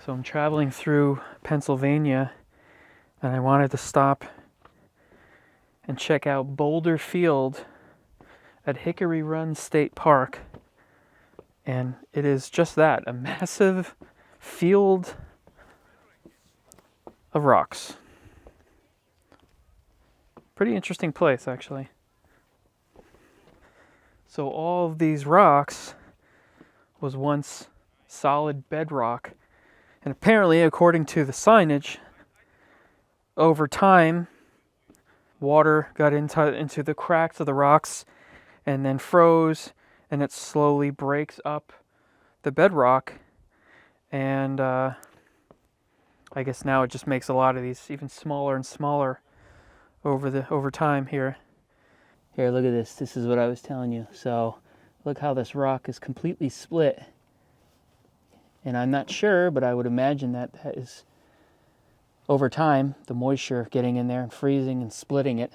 So I'm traveling through Pennsylvania and I wanted to stop and check out Boulder Field at Hickory Run State Park. And it is just that, a massive field of rocks. Pretty interesting place, actually. So all of these rocks was once solid bedrock. And apparently, according to the signage, over time, water got into the cracks of the rocks and then froze, and it slowly breaks up the bedrock. And I guess now it just makes a lot of these even smaller and smaller over time here. Here, look at this. This is what I was telling you. So look how this rock is completely split. And I'm not sure, but I would imagine that is over time, the moisture getting in there and freezing and splitting it.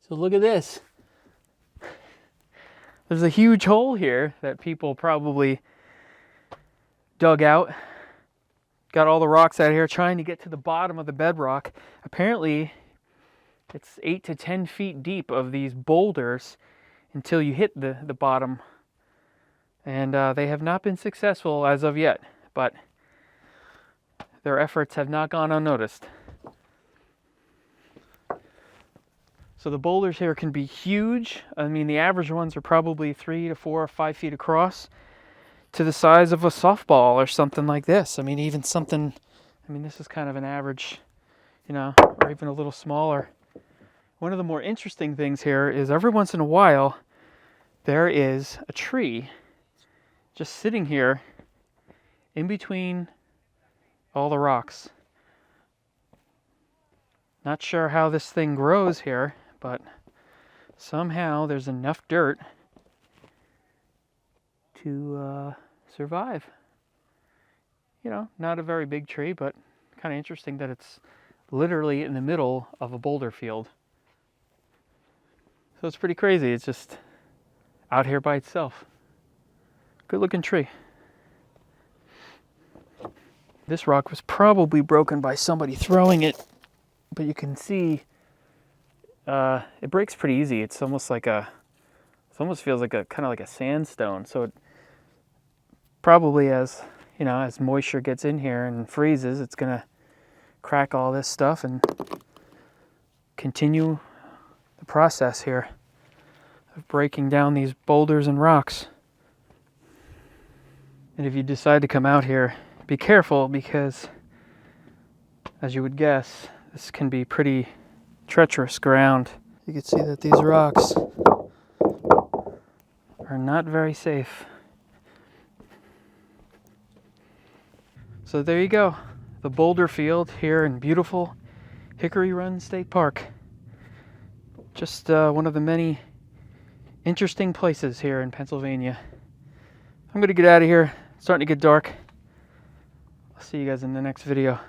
So look at this. There's a huge hole here that people probably dug out. Got all the rocks out of here trying to get to the bottom of the bedrock. Apparently, it's 8 to 10 feet deep of these boulders until you hit the bottom. And they have not been successful as of yet, but their efforts have not gone unnoticed. So the boulders here can be huge. I mean, the average ones are probably 3 to 4 or 5 feet across, to the size of a softball or something like this. I mean, even something, this is kind of an average, or even a little smaller. One of the more interesting things here is every once in a while, there is a tree just sitting here in between all the rocks. Not sure how this thing grows here, but somehow there's enough dirt to survive. Not a very big tree, but kind of interesting that it's literally in the middle of a boulder field. So it's pretty crazy. It's just out here by itself. Good looking tree. This rock was probably broken by somebody throwing it, but you can see it breaks pretty easy. It almost feels like kind of like a sandstone. So it probably, as moisture gets in here and freezes, it's gonna crack all this stuff and continue the process here of breaking down these boulders and rocks. And if you decide to come out here, be careful, because as you would guess, this can be pretty treacherous ground. You can see that these rocks are not very safe. So there you go, the Boulder Field here in beautiful Hickory Run State Park. Just one of the many interesting places here in Pennsylvania. I'm gonna get out of here. It's starting to get dark. I'll see you guys in the next video.